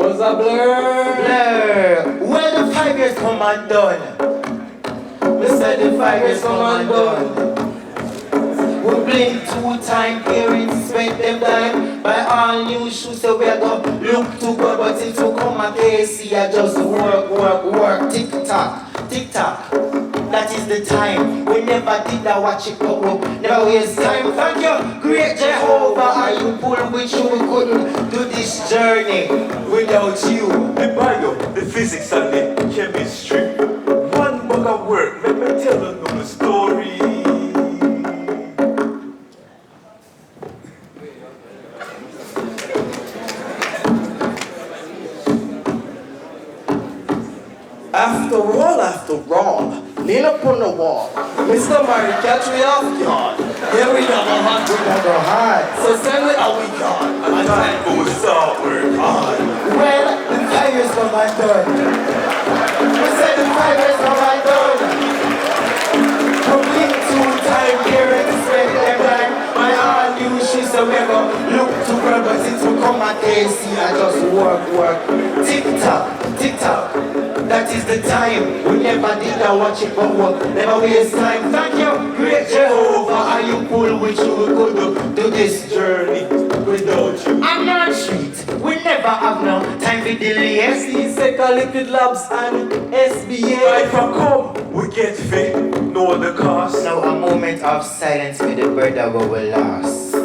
Was a blur. Blur. Well, the 5 years come and done. We said the 5 years come and done. We blink 2 times, parents spend them time. Buy all new shoes, so we are gonna look to God, but it will come a case. I just work, tick tock, tick tock. That is the time. We never did that, watch it go up. Never waste time. Thank you, great Jehovah. Are you pull with you? We couldn't do this journey without you. The bio, the physics and the chemistry. One bag of work, let me tell you the story. After all, lean up on the wall. Mr. Murray, catch me off guard. Here we go, hot, we go hard. So send it out, we gone. And time goes start work hard. Well, the 5 years come and done. We said the 5 years come and done. Complete 2 time, parents spend their time. My all new shoes, so we go look to God, but it will come a day. See, I just work. Tick tock, tick tock. That is the time. We never did that, watch it but work. Never waste time. Thank you, great Jehovah. Are you pull with you? We could do this journey without you. I'm not street. We never have no time for delay. Second liquid labs and SBA. If I come, we get fit, know the cost. Now a moment of silence for the brother we will lost.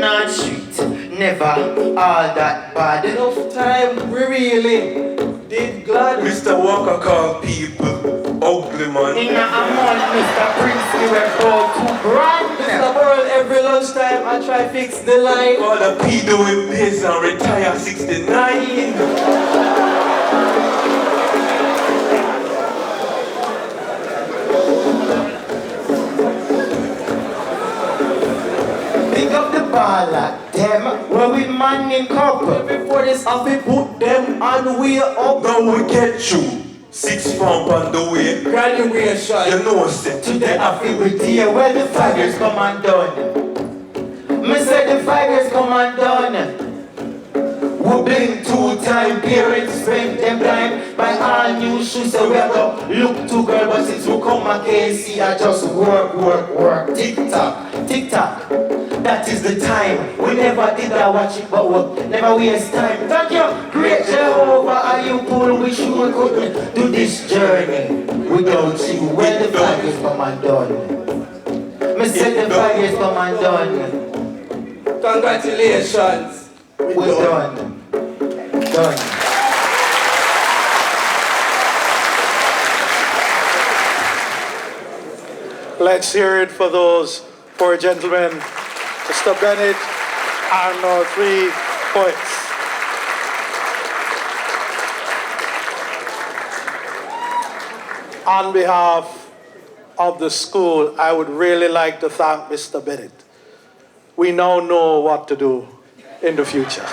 Not street, never all that bad. Enough time, we really did glad. Mr. Walker called people ugly man. In a month, Mr. Prince, we were called too grand. Mr. Burl, every lunchtime I try fix the line. Call the pedo with biz and retire 69. Ball at them, where we man in couple. Before this, I fi put them on way up. Now we get you. 6 pound on the way. Graduation. You know, set Today I feel with you. Well, the 5 years come and done. Me say the 5 years come and done. We blink 2 times, parents spend them time. Buy all new shoes, so we are gonna look to girl, but since we come and can't see, I just work. Tick tock. That is the time. We never did that, watch it but work. Never waste time. Thank you, great Jehovah. Are you pull with you? We couldn't do this journey without you. When the 5 years come and done. Me say the 5 years come and done. Congratulations. We're done. Let's hear it for those 4 gentlemen. Mr. Bennett and our 3 poets. On behalf of the school, I would really like to thank Mr. Bennett. We now know what to do in the future.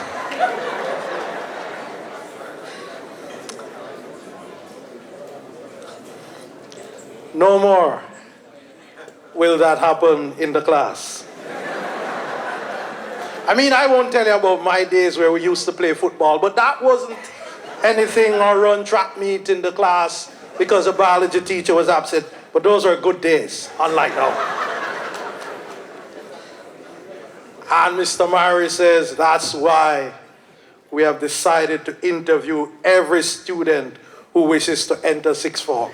No more will that happen in the class. I mean, I won't tell you about my days where we used to play football, but that wasn't anything or run track meet in the class because the biology teacher was absent. But those are good days, unlike now. And Mr. Murray says that's why we have decided to interview every student who wishes to enter sixth form.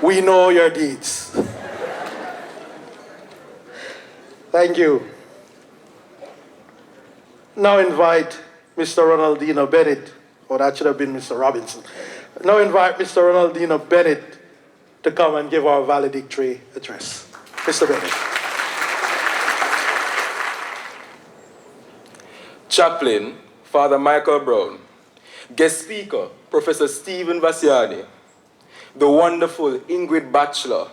We know your deeds. Thank you. Now invite Mr. Ronaldino Bennett, or that should have been Mr. Robinson. Now invite Mr. Ronaldino Bennett to come and give our valedictory address. Mr. Bennett. Chaplain, Father Michael Brown. Guest speaker, Professor Stephen Vassiani. The wonderful Ingrid Batchelor.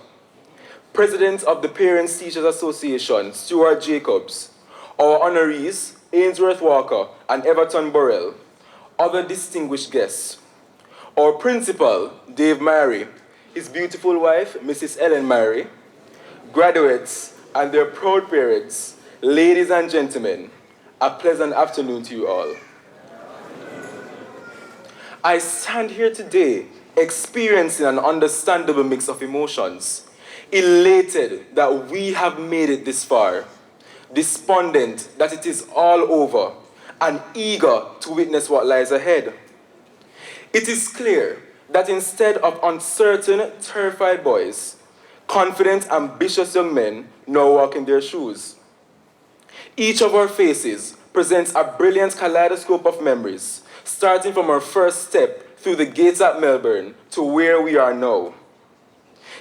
President of the Parents Teachers Association, Stuart Jacobs. Our honorees, Ainsworth Walker and Everton Burrell. Other distinguished guests. Our principal, Dave Mary. his beautiful wife, Mrs. Ellen Mary, graduates, and their proud parents, ladies and gentlemen, a pleasant afternoon to you all. I stand here today experiencing an understandable mix of emotions, elated that we have made it this far, despondent that it is all over, and eager to witness what lies ahead. It is clear that instead of uncertain, terrified boys, confident, ambitious young men now walk in their shoes. Each of our faces presents a brilliant kaleidoscope of memories, starting from our first step through the gates at Melbourne to where we are now.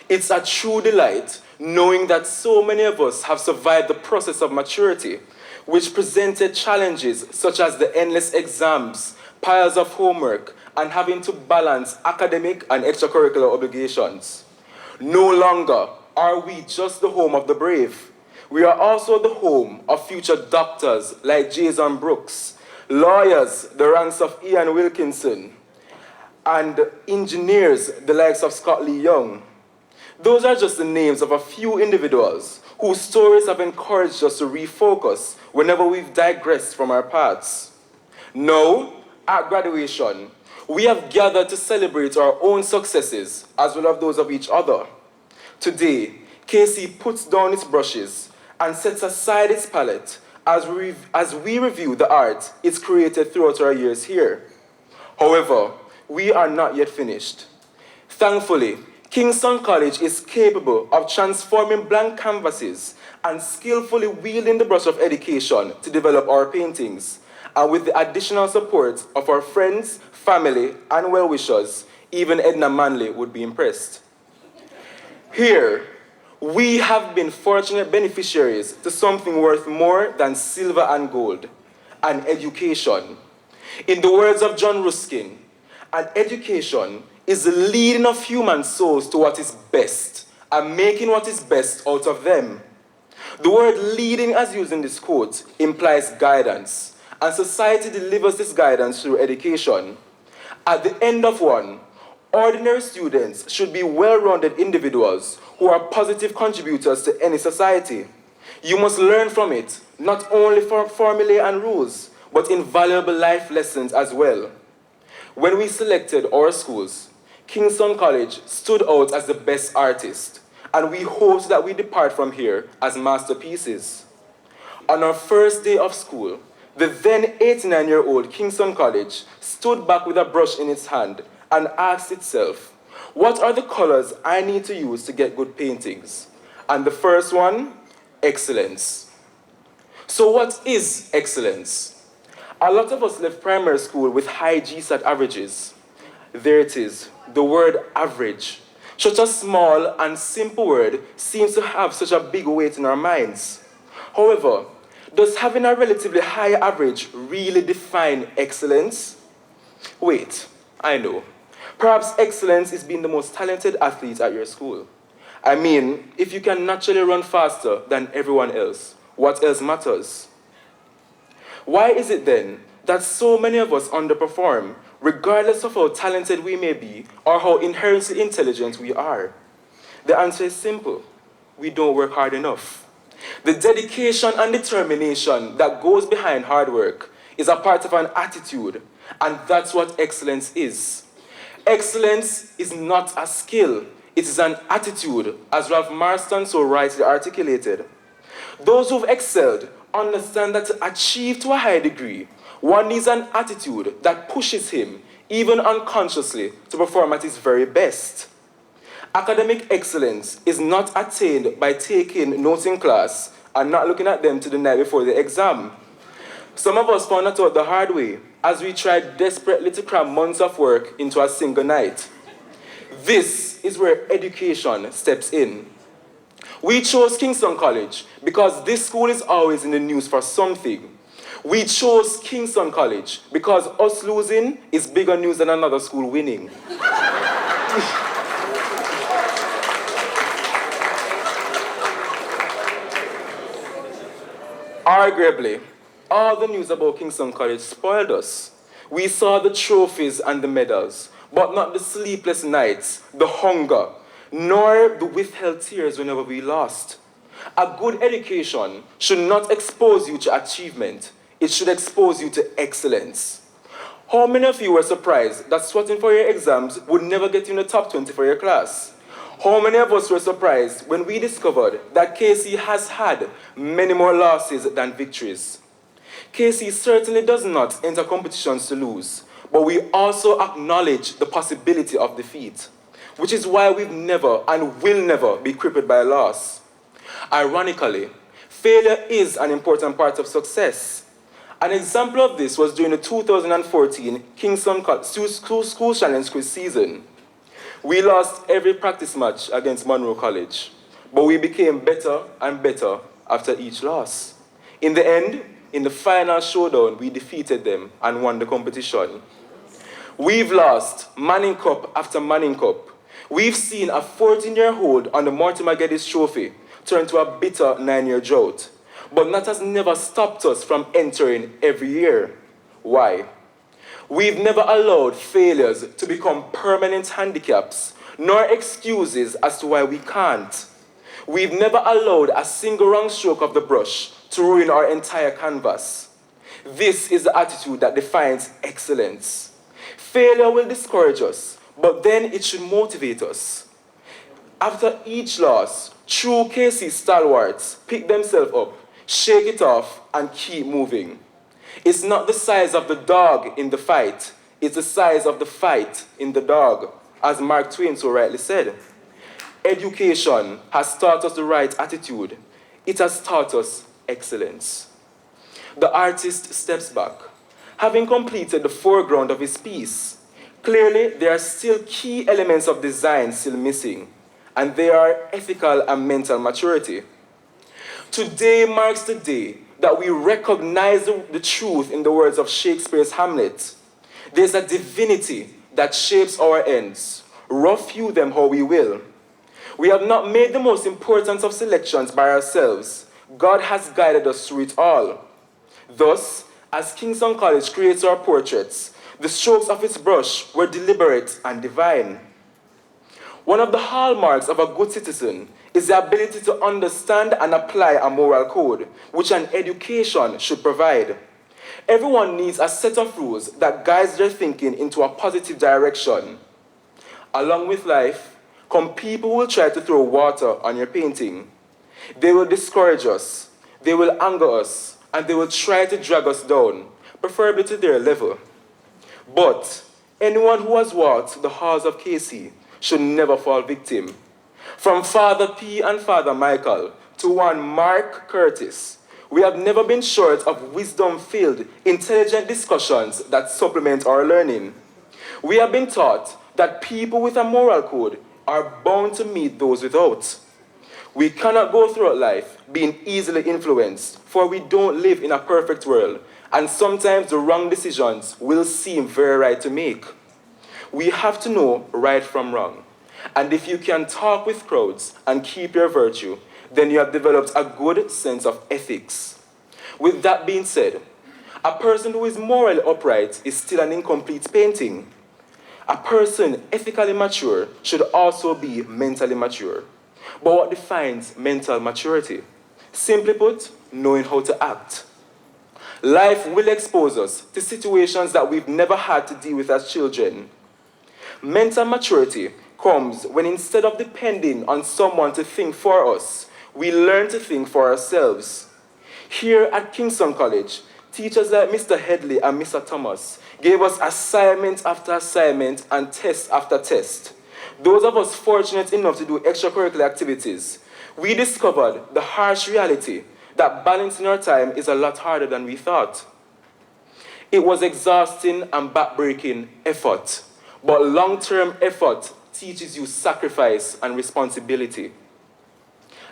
It's a true delight knowing that so many of us have survived the process of maturity, which presented challenges such as the endless exams, piles of homework, and having to balance academic and extracurricular obligations. No longer are we just the home of the brave. We are also the home of future doctors like Jason Brooks, lawyers, the ranks of Ian Wilkinson, and engineers, the likes of Scott Lee Young. Those are just the names of a few individuals whose stories have encouraged us to refocus whenever we've digressed from our paths. Now, at graduation, we have gathered to celebrate our own successes as well as those of each other. Today, KC puts down its brushes and sets aside its palette as we review the art it's created throughout our years here. However, we are not yet finished. Thankfully, Kingston College is capable of transforming blank canvases and skillfully wielding the brush of education to develop our paintings. And with the additional support of our friends, family, and well-wishers, even Edna Manley would be impressed. Here, we have been fortunate beneficiaries to something worth more than silver and gold, an education. In the words of John Ruskin, an education is the leading of human souls to what is best and making what is best out of them. The word leading as used in this quote implies guidance, and society delivers this guidance through education. At the end of one, ordinary students should be well-rounded individuals who are positive contributors to any society. You must learn from it, not only from formulae and rules, but invaluable life lessons as well. When we selected our schools, Kingston College stood out as the best artist, and we hope that we depart from here as masterpieces. On our first day of school, the then 89-year-old Kingston College stood back with a brush in its hand and asked itself, what are the colors I need to use to get good paintings? And the first one, excellence. So what is excellence? A lot of us left primary school with high GSAT averages. There it is, the word average. Such a small and simple word seems to have such a big weight in our minds. However, does having a relatively high average really define excellence? Wait, I know. Perhaps excellence is being the most talented athlete at your school. I mean, if you can naturally run faster than everyone else, what else matters? Why is it then that so many of us underperform, regardless of how talented we may be or how inherently intelligent we are? The answer is simple. We don't work hard enough. The dedication and determination that goes behind hard work is a part of an attitude, and that's what excellence is. Excellence is not a skill, it is an attitude, as Ralph Marston so rightly articulated. Those who've excelled understand that to achieve to a high degree, one needs an attitude that pushes him, even unconsciously, to perform at his very best. Academic excellence is not attained by taking notes in class and not looking at them to the night before the exam. Some of us found that out the hard way as we tried desperately to cram months of work into a single night. This is where education steps in. We chose Kingston College because this school is always in the news for something. We chose Kingston College because us losing is bigger news than another school winning. Arguably, all the news about Kingston College spoiled us. We saw the trophies and the medals, but not the sleepless nights, the hunger, nor the withheld tears whenever we lost. A good education should not expose you to achievement. It should expose you to excellence. How many of you were surprised that sweating for your exams would never get you in the top 20 for your class? How many of us were surprised when we discovered that KC has had many more losses than victories? KC certainly does not enter competitions to lose, but we also acknowledge the possibility of defeat, which is why we've never and will never be crippled by loss. Ironically, failure is an important part of success. An example of this was during the 2014 Kingston School Challenge quiz season. We lost every practice match against Monroe College, but we became better and better after each loss. In the end, in the final showdown, we defeated them and won the competition. We've lost Manning Cup after Manning Cup. We've seen a 14-year hold on the Mortimer Geddes Trophy turn to a bitter 9-year drought. But that has never stopped us from entering every year. Why? We've never allowed failures to become permanent handicaps, nor excuses as to why we can't. We've never allowed a single wrong stroke of the brush to ruin our entire canvas. This is the attitude that defines excellence. Failure will discourage us, but then it should motivate us. After each loss, true KC stalwarts pick themselves up, shake it off, and keep moving. It's not the size of the dog in the fight, it's the size of the fight in the dog, as Mark Twain so rightly said. Education has taught us the right attitude. It has taught us excellence. The artist steps back, having completed the foreground of his piece. Clearly, there are still key elements of design still missing, and they are ethical and mental maturity. Today marks the day that we recognize the truth in the words of Shakespeare's Hamlet. There's a divinity that shapes our ends. Rough hew them how we will. We have not made the most important of selections by ourselves. God has guided us through it all. Thus, as Kingston College creates our portraits, the strokes of its brush were deliberate and divine. One of the hallmarks of a good citizen is the ability to understand and apply a moral code, which an education should provide. Everyone needs a set of rules that guides their thinking into a positive direction. Along with life, come people who will try to throw water on your painting. They will discourage us, they will anger us, and they will try to drag us down, preferably to their level. But anyone who has walked the halls of KC should never fall victim. From Father P and Father Michael to one Mark Curtis, we have never been short of wisdom-filled, intelligent discussions that supplement our learning. We have been taught that people with a moral code are bound to meet those without. We cannot go throughout life being easily influenced, for we don't live in a perfect world, and sometimes the wrong decisions will seem very right to make. We have to know right from wrong. And if you can talk with crowds and keep your virtue, then you have developed a good sense of ethics. With that being said, a person who is morally upright is still an incomplete painting. A person ethically mature should also be mentally mature. But what defines mental maturity? Simply put, knowing how to act. Life will expose us to situations that we've never had to deal with as children. Mental maturity comes when instead of depending on someone to think for us, we learn to think for ourselves. Here at Kingston College, teachers like Mr. Headley and Mr. Thomas gave us assignment after assignment and test after test. Those of us fortunate enough to do extracurricular activities, we discovered the harsh reality that balancing our time is a lot harder than we thought. It was exhausting and backbreaking effort, but long-term effort teaches you sacrifice and responsibility.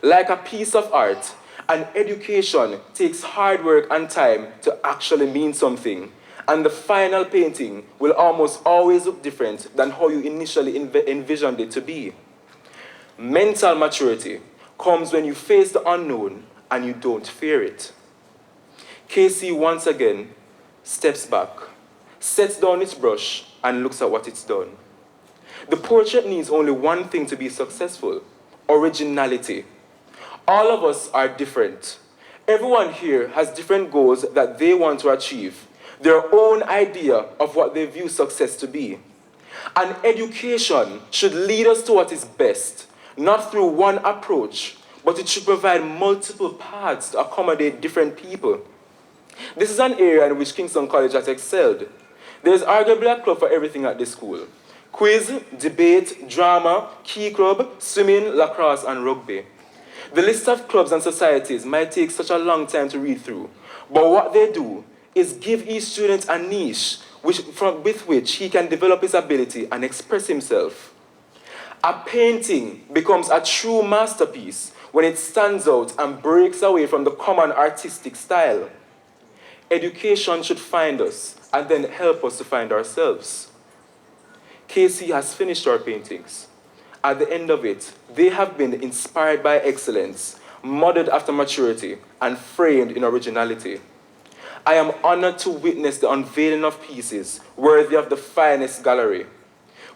Like a piece of art, an education takes hard work and time to actually mean something, and the final painting will almost always look different than how you initially envisioned it to be. Mental maturity comes when you face the unknown and you don't fear it. KC once again steps back, sets down its brush, and looks at what it's done. The portrait needs only one thing to be successful: originality. All of us are different. Everyone here has different goals that they want to achieve, their own idea of what they view success to be. And education should lead us to what is best, not through one approach, but it should provide multiple paths to accommodate different people. This is an area in which Kingston College has excelled. There is arguably a club for everything at this school: quiz, debate, drama, key club, swimming, lacrosse, and rugby. The list of clubs and societies might take such a long time to read through, but what they do is give each student a niche with which he can develop his ability and express himself. A painting becomes a true masterpiece when it stands out and breaks away from the common artistic style. Education should find us and then help us to find ourselves. KC has finished our paintings. At the end of it, they have been inspired by excellence, modeled after maturity, and framed in originality. I am honored to witness the unveiling of pieces worthy of the finest gallery.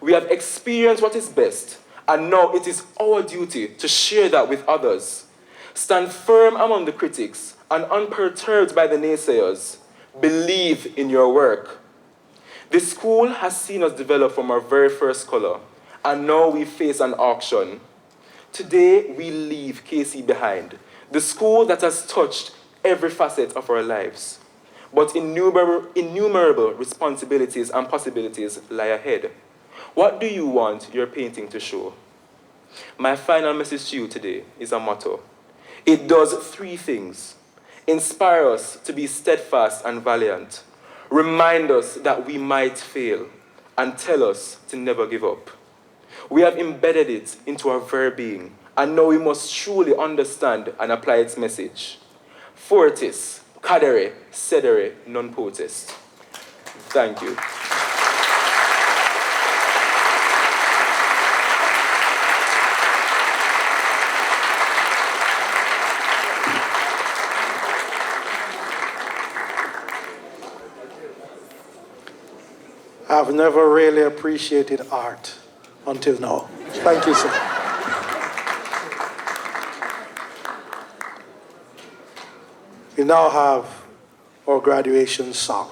We have experienced what is best, and now it is our duty to share that with others. Stand firm among the critics and unperturbed by the naysayers. Believe in your work. This school has seen us develop from our very first color, and now we face an auction. Today, we leave KC behind, the school that has touched every facet of our lives. But innumerable responsibilities and possibilities lie ahead. What do you want your painting to show? My final message to you today is a motto. It does three things: inspire us to be steadfast and valiant, remind us that we might fail, and tell us to never give up. We have embedded it into our very being, and now we must truly understand and apply its message. Fortis, cadere, sedere, non potest. Thank you. I've never really appreciated art until now. Thank you, sir. We now have our graduation song.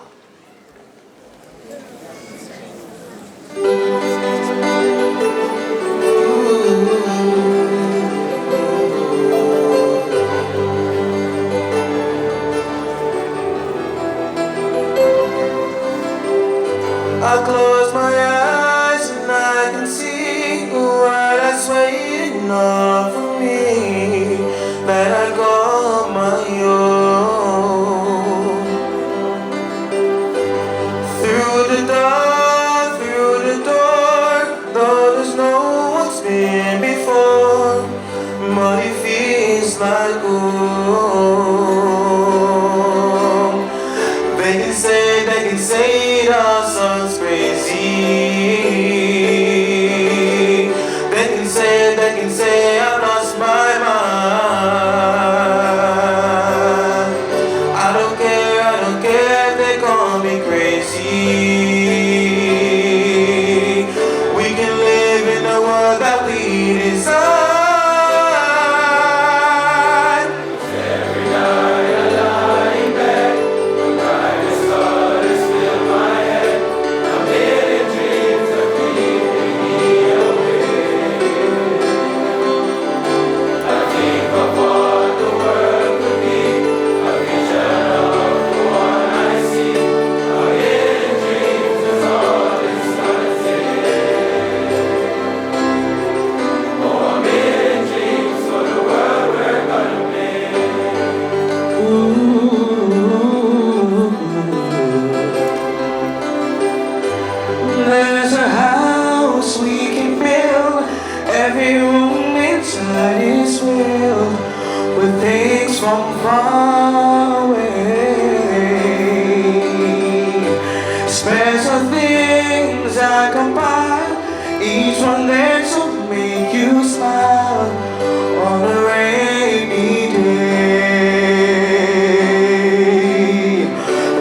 I close my eyes and I can see what that's waiting up for me, that I call my own. Through the door, though there's no one's been before, but it feels like home. They can say it all sounds crazy. They can say I've lost my mind. I don't care if they call me crazy. We can live in the world that we desire. Every night I lie in bed, the brightest colors fill my head. A million dreams are keeping me awake. I think of what the world could be, a vision of the one I see. A million dreams is all it's gonna take. Oh, a million dreams for the world we're gonna make. There's a house we can build, every room inside is filled with things from far away. Special things I compile, each one there to make you smile on a rainy day.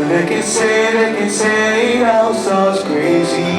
They can say it all sounds crazy.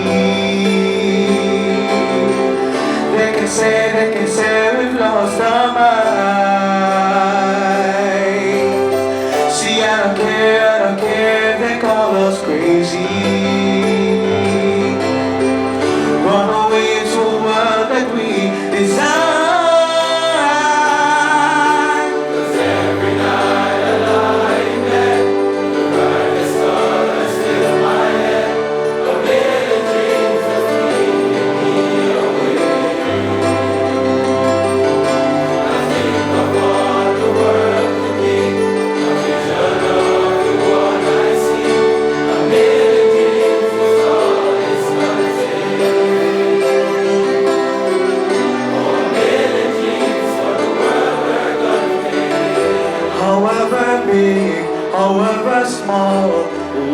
however big, however small,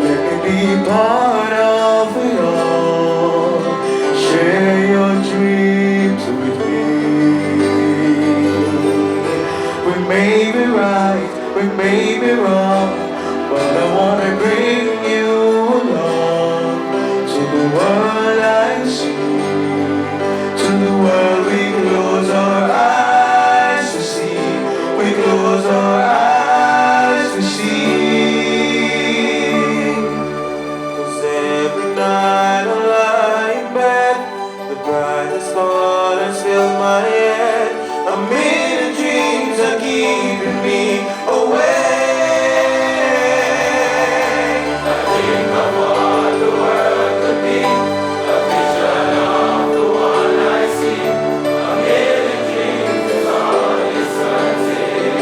let me be part of it all. Share your dreams with me. We may be right, we may be wrong, but I wanna bring you along to the world I see. To the world we close our eyes to see. We close our eyes to see. 'Cause every night I lie in bed, the brightest colors fill my head. A million dreams are keeping me awake. I think of what the world could be, a vision of the one I see. A million dreams is all it's gonna take.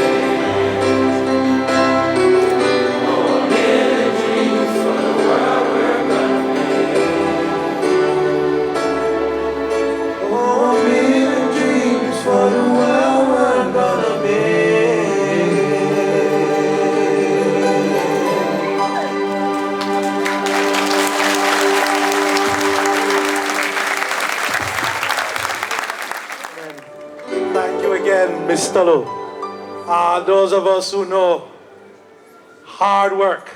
Oh, a million dreams for the world we're gonna make. Oh, a million dreams for the world we're gonna make. Thank you again, Mr. Lowe. Those of us who know hard work,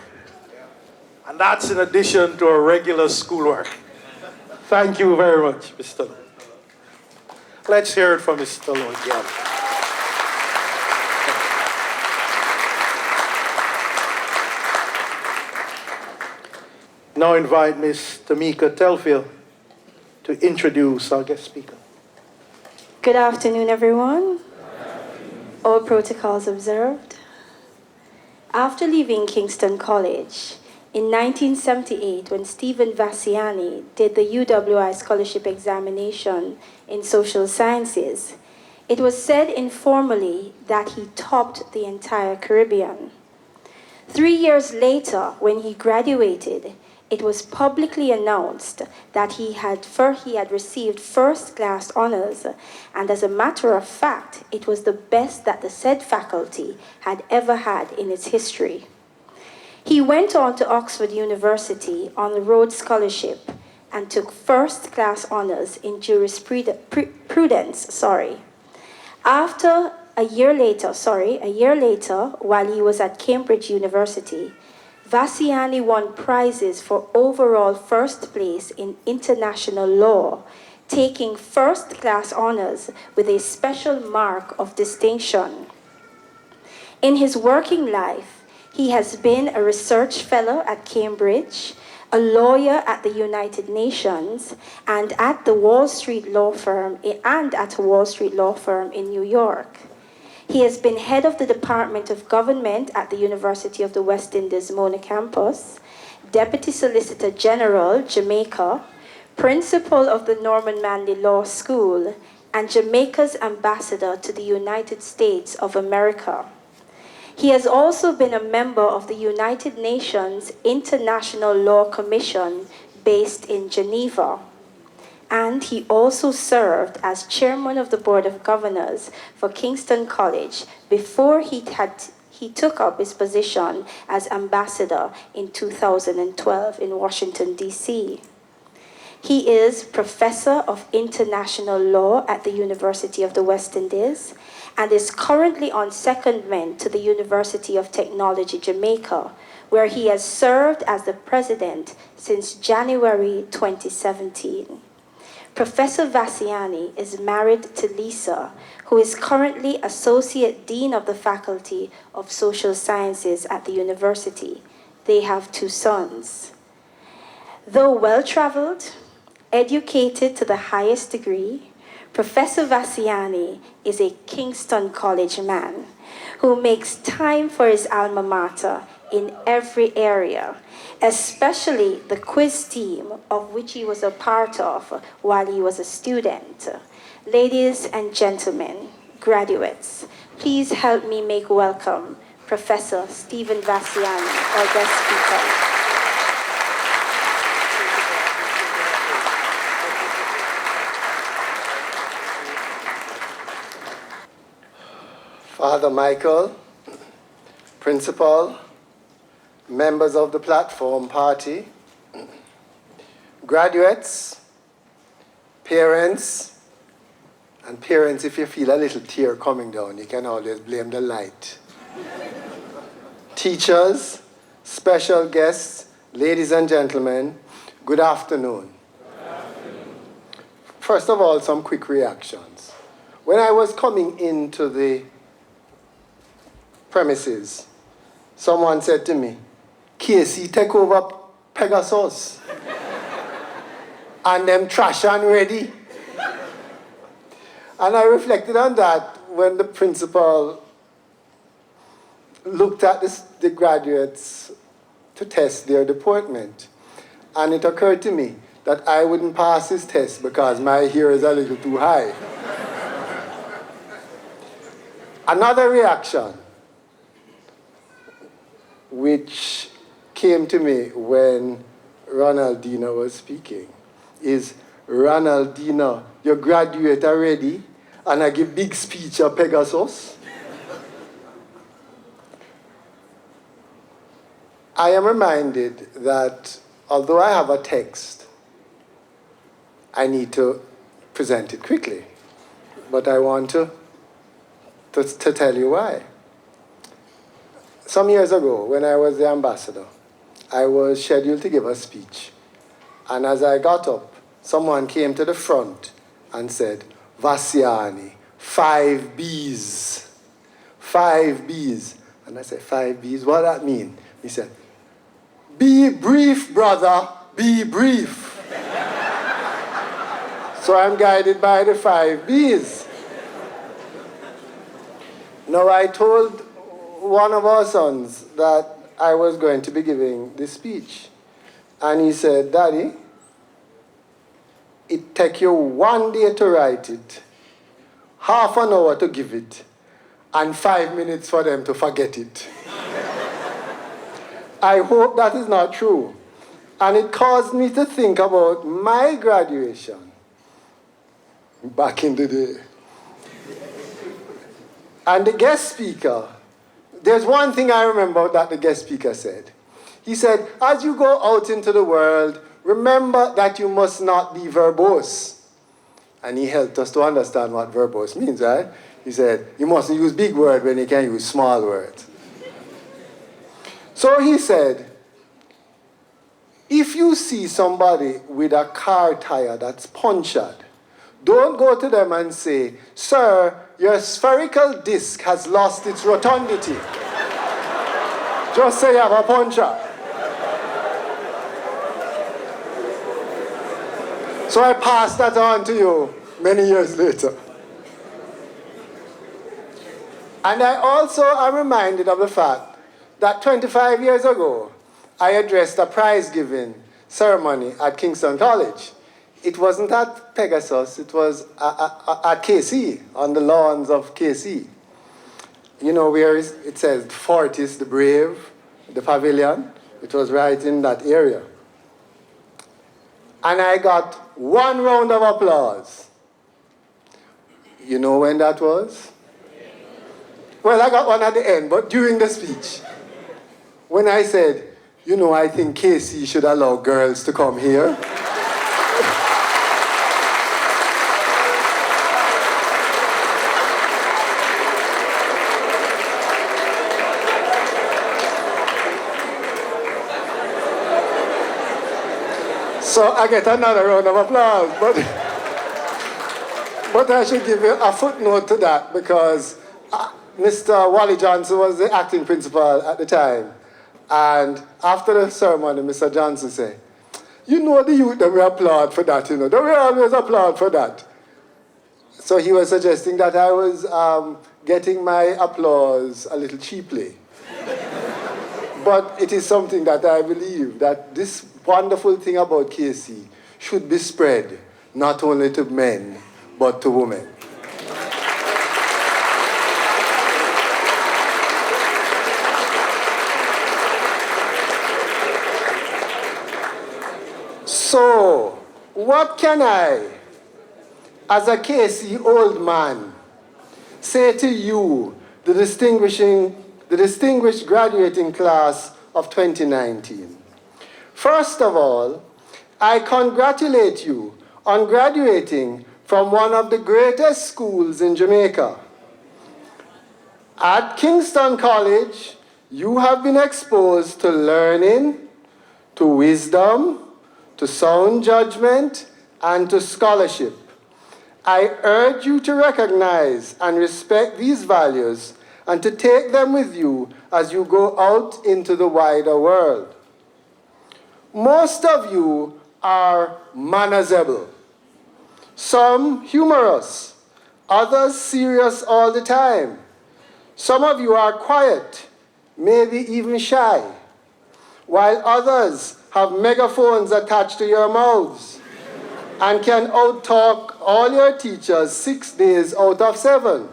and that's in addition to a regular schoolwork. Thank you very much, Mr. Lowe. Let's hear it from Mr. Lowe again. Now invite Ms. Tamika Telfield to introduce our guest speaker. Good afternoon, everyone. All protocols observed. After leaving Kingston College in 1978, when Stephen Vassiani did the UWI scholarship examination in social sciences, it was said informally that he topped the entire Caribbean. 3 years later, when he graduated, it was publicly announced that he had received first-class honors, and as a matter of fact, it was the best that the said faculty had ever had in its history. He went on to Oxford University on a Rhodes Scholarship and took first-class honors in jurisprudence. A year later, while he was at Cambridge University, Vassiani won prizes for overall first place in international law, taking first-class honors with a special mark of distinction. In his working life, he has been a research fellow at Cambridge, a lawyer at the United Nations, and at a Wall Street law firm in New York. He has been head of the Department of Government at the University of the West Indies Mona campus, Deputy Solicitor General, Jamaica, Principal of the Norman Manley Law School, and Jamaica's Ambassador to the United States of America. He has also been a member of the United Nations International Law Commission based in Geneva. And he also served as chairman of the Board of Governors for Kingston College before he took up his position as ambassador in 2012 in Washington, D.C. He is professor of international law at the University of the West Indies and is currently on secondment to the University of Technology, Jamaica, where he has served as the president since January 2017. Professor Vassiani is married to Lisa, who is currently Associate Dean of the Faculty of Social Sciences at the university. They have 2 sons. Though well-traveled, educated to the highest degree, Professor Vassiani is a Kingston College man who makes time for his alma mater in every area, especially the quiz team of which he was a part of while he was a student. Ladies and gentlemen, graduates, please help me make welcome Professor Stephen Vassiani, our guest speaker. Father Michael, principal, members of the platform party, graduates, parents, and parents, if you feel a little tear coming down, you can always blame the light. Teachers, special guests, ladies and gentlemen, good afternoon. First of all, some quick reactions. When I was coming into the premises, someone said to me, Casey, take over Pegasus. And them trash and ready. And I reflected on that when the principal looked at the graduates to test their deportment. And it occurred to me that I wouldn't pass his test because my hair is a little too high. Another reaction, which came to me when Ronaldina was speaking, is, Ronaldina, you graduate already, and I give big speech at Pegasus. I am reminded that although I have a text, I need to present it quickly. But I want to tell you why. Some years ago, when I was the ambassador, I was scheduled to give a speech. And as I got up, someone came to the front and said, Vasiani, 5 Bs. 5 Bs. And I said, 5 Bs, what that mean? He said, be brief, brother, be brief. So I'm guided by the 5 Bs. Now I told one of our sons that I was going to be giving this speech. And he said, Daddy, it take you 1 day to write it, half an hour to give it, and 5 minutes for them to forget it. I hope that is not true. And it caused me to think about my graduation back in the day. And the guest speaker, there's one thing I remember that the guest speaker said. He said, as you go out into the world, remember that you must not be verbose. And he helped us to understand what verbose means, right? He said, you mustn't use big words when you can use small words. So he said, if you see somebody with a car tire that's punctured, don't go to them and say, sir, your spherical disc has lost its rotundity. Just say you have a puncture. So I passed that on to you many years later. And I also am reminded of the fact that 25 years ago, I addressed a prize-giving ceremony at Kingston College. It wasn't at Pegasus, it was at KC, on the lawns of KC. You know where it says Fortis, the Brave, the pavilion? It was right in that area. And I got 1 round of applause. You know when that was? Well, I got one at the end, but during the speech, when I said, you know, I think KC should allow girls to come here. So I get another round of applause, but I should give you a footnote to that because Mr. Wally Johnson was the acting principal at the time. And after the ceremony, Mr. Johnson said, you know the youth that we applaud for that, you know. Don't we always applaud for that? So he was suggesting that I was getting my applause a little cheaply. But it is something that I believe that this wonderful thing about KC should be spread not only to men, but to women. So, what can I, as a KC old man, say to you, the the distinguished graduating class of 2019. First of all, I congratulate you on graduating from one of the greatest schools in Jamaica. At Kingston College, you have been exposed to learning, to wisdom, to sound judgment, and to scholarship. I urge you to recognize and respect these values and to take them with you as you go out into the wider world. Most of you are manners-able, some humorous, others serious all the time. Some of you are quiet, maybe even shy, while others have megaphones attached to your mouths and can out-talk all your teachers 6 days out of 7.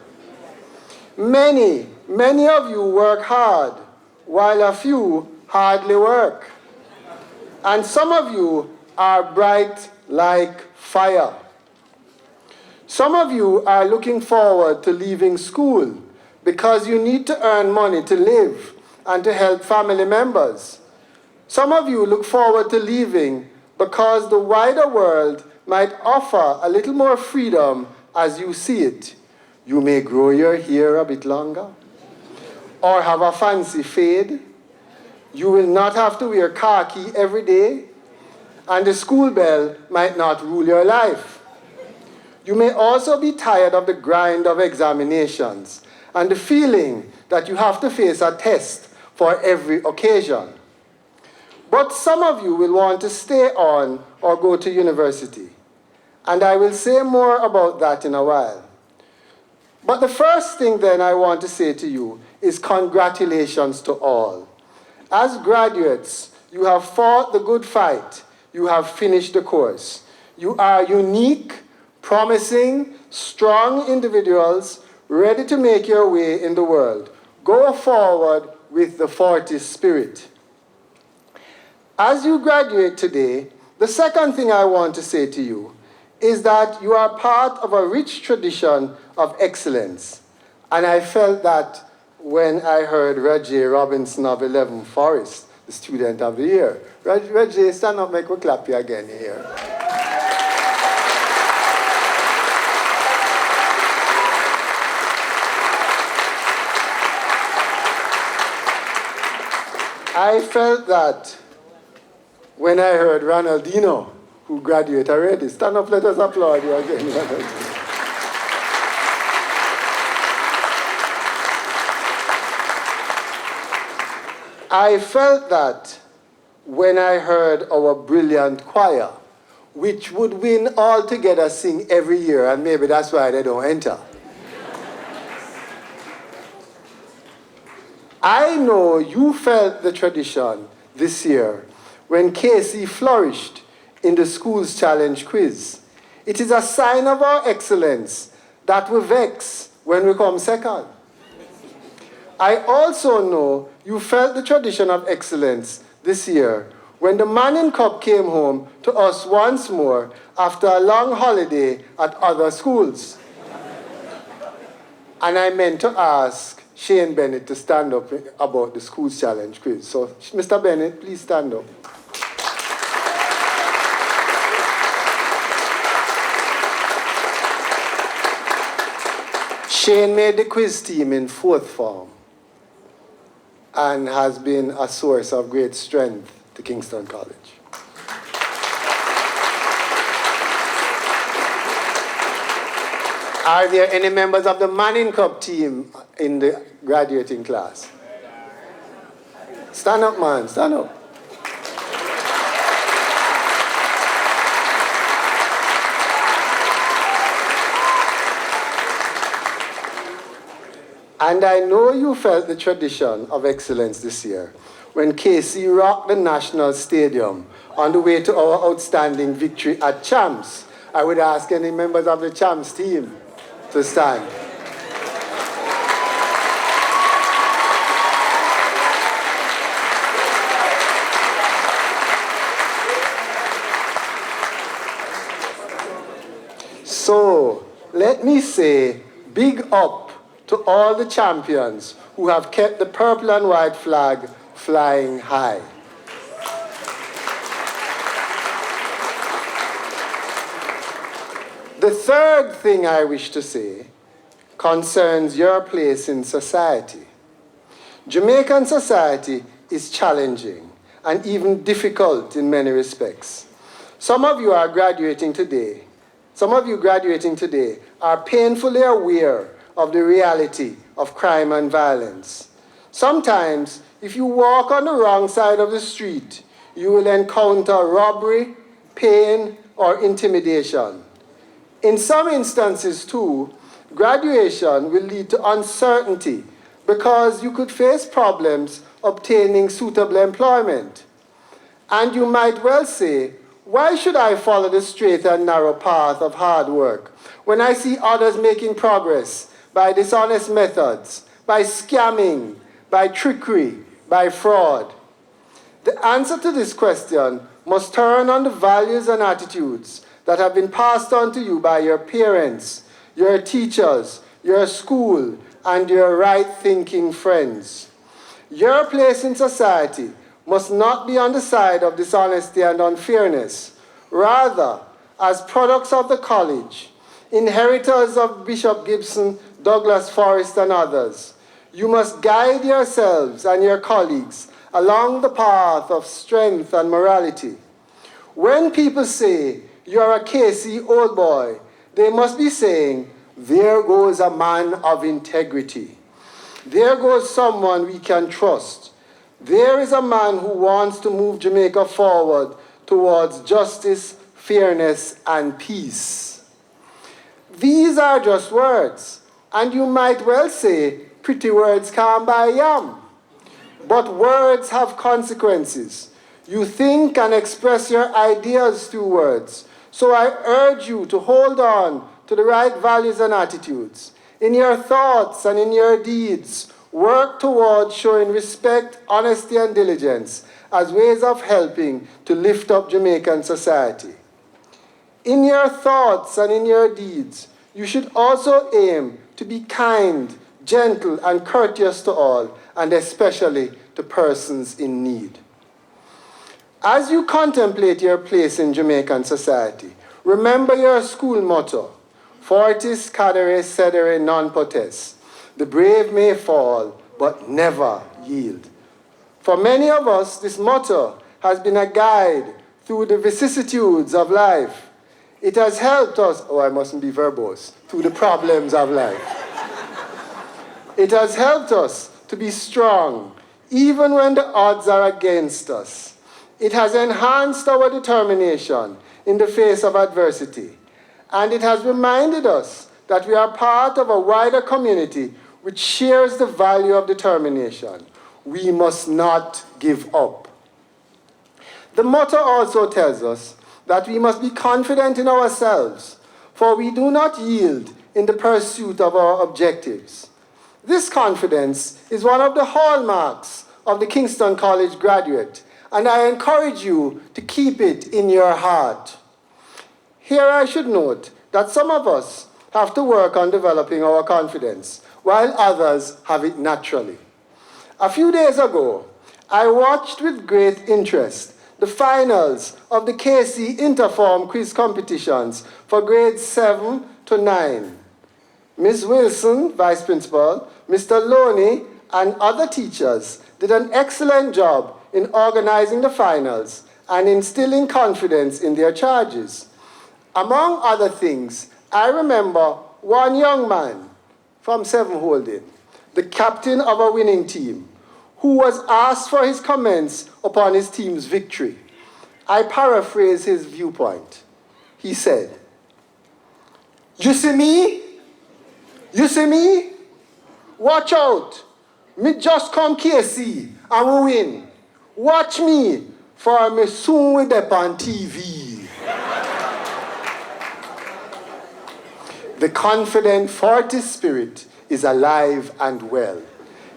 Many of you work hard, while a few hardly work. And some of you are bright like fire. Some of you are looking forward to leaving school because you need to earn money to live and to help family members. Some of you look forward to leaving because the wider world might offer a little more freedom as you see it. You may grow your hair a bit longer or have a fancy fade. You will not have to wear khaki every day, and the school bell might not rule your life. You may also be tired of the grind of examinations and the feeling that you have to face a test for every occasion. But some of you will want to stay on or go to university, and I will say more about that in a while. But the first thing then I want to say to you is congratulations to all. As graduates, you have fought the good fight. You have finished the course. You are unique, promising, strong individuals ready to make your way in the world. Go forward with the Fortis spirit. As you graduate today, the second thing I want to say to you is that you are part of a rich tradition of excellence. And I felt that when I heard Reggie Robinson of 11 Forest, the Student of the Year. Reggie, stand up, make me clap you again here. I felt that when I heard Ronaldinho, who graduated already. Stand up, let us applaud you again. I felt that when I heard our brilliant choir, which would win altogether sing every year, and maybe that's why they don't enter. I know you felt the tradition this year when Casey flourished in the Schools Challenge quiz. It is a sign of our excellence that we vex when we come second. I also know you felt the tradition of excellence this year when the Manning Cup came home to us once more after a long holiday at other schools. And I meant to ask Shane Bennett to stand up about the Schools Challenge quiz. So, Mr. Bennett, please stand up. Shane made the quiz team in 4th form and has been a source of great strength to Kingston College. Are there any members of the Manning Cup team in the graduating class? Stand up, man, stand up. And I know you felt the tradition of excellence this year when Casey rocked the National Stadium on the way to our outstanding victory at Champs. I would ask any members of the Champs team to stand. So, let me say big up to all the champions who have kept the purple and white flag flying high. The third thing I wish to say concerns your place in society. Jamaican society is challenging and even difficult in many respects. Some of you graduating today are painfully aware of the reality of crime and violence. Sometimes, if you walk on the wrong side of the street, you will encounter robbery, pain, or intimidation. In some instances, too, graduation will lead to uncertainty because you could face problems obtaining suitable employment. And you might well say, why should I follow the straight and narrow path of hard work when I see others making progress by dishonest methods, by scamming, by trickery, by fraud? The answer to this question must turn on the values and attitudes that have been passed on to you by your parents, your teachers, your school, and your right-thinking friends. Your place in society must not be on the side of dishonesty and unfairness. Rather, as products of the college, inheritors of Bishop Gibson, Douglas Forrest, and others, you must guide yourselves and your colleagues along the path of strength and morality. When people say, you're a KC old boy, they must be saying, there goes a man of integrity. There goes someone we can trust. There is a man who wants to move Jamaica forward towards justice, fairness, and peace. These are just words, and you might well say, pretty words can't buy yam. But words have consequences. You think and express your ideas through words. So I urge you to hold on to the right values and attitudes. In your thoughts and in your deeds, work towards showing respect, honesty, and diligence as ways of helping to lift up Jamaican society. In your thoughts and in your deeds, you should also aim to be kind, gentle, and courteous to all, and especially to persons in need. As you contemplate your place in Jamaican society, remember your school motto, Fortis cadere cedere non potest. The brave may fall, but never yield. For many of us, this motto has been a guide through the vicissitudes of life. It has helped us, I mustn't be verbose, through the problems of life. It has helped us to be strong, even when the odds are against us. It has enhanced our determination in the face of adversity. And it has reminded us that we are part of a wider community which shares the value of determination. We must not give up. The motto also tells us that we must be confident in ourselves, for we do not yield in the pursuit of our objectives. This confidence is one of the hallmarks of the Kingston College Graduate, and I encourage you to keep it in your heart. Here I should note that some of us have to work on developing our confidence, while others have it naturally. A few days ago, I watched with great interest the finals of the KC Interform quiz competitions for grades 7 to 9. Ms. Wilson, Vice Principal, Mr. Loney, and other teachers did an excellent job in organizing the finals and instilling confidence in their charges. Among other things, I remember one young man from Seven Holding, the captain of a winning team, who was asked for his comments upon his team's victory. I paraphrase his viewpoint. He said, "You see me? You see me? Watch out. Me just come KC and we win. Watch me, for me soon with up on TV." The confident, Fortis spirit is alive and well.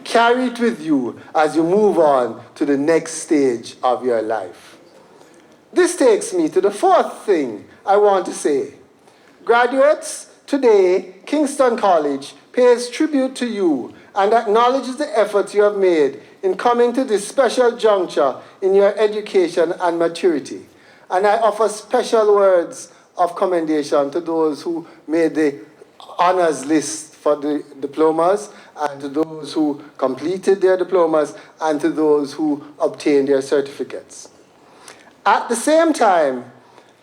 Carry it with you as you move on to the next stage of your life. This takes me to the fourth thing I want to say. Graduates, today, Kingston College pays tribute to you and acknowledges the efforts you have made in coming to this special juncture in your education and maturity. And I offer special words of commendation to those who made the honors list for the diplomas, and to those who completed their diplomas, and to those who obtained their certificates. At the same time,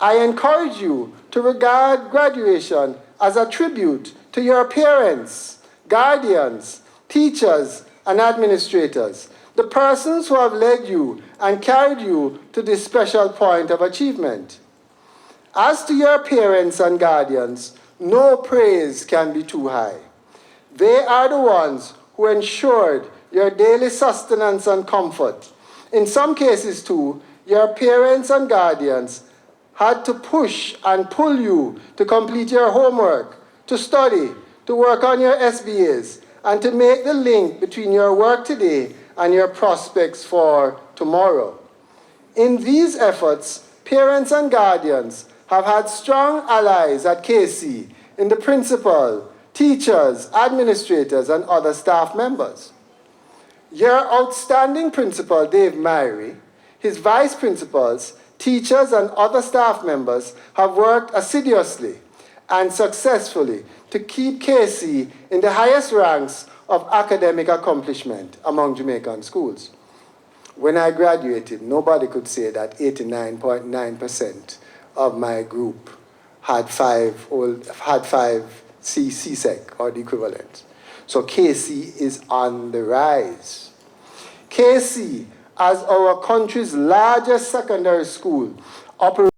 I encourage you to regard graduation as a tribute to your parents, guardians, teachers, and administrators, the persons who have led you and carried you to this special point of achievement. As to your parents and guardians, no praise can be too high. They are the ones who ensured your daily sustenance and comfort. In some cases, too, your parents and guardians had to push and pull you to complete your homework, to study, to work on your SBAs, and to make the link between your work today and your prospects for tomorrow. In these efforts, parents and guardians have had strong allies at KC in the principal, teachers, administrators, and other staff members. Your outstanding principal, Dave Myrie, his vice principals, teachers, and other staff members have worked assiduously and successfully to keep KC in the highest ranks of academic accomplishment among Jamaican schools. When I graduated, nobody could say that 89.9% of my group had five CSEC or the equivalent. So KC is on the rise. KC, as our country's largest secondary school, operates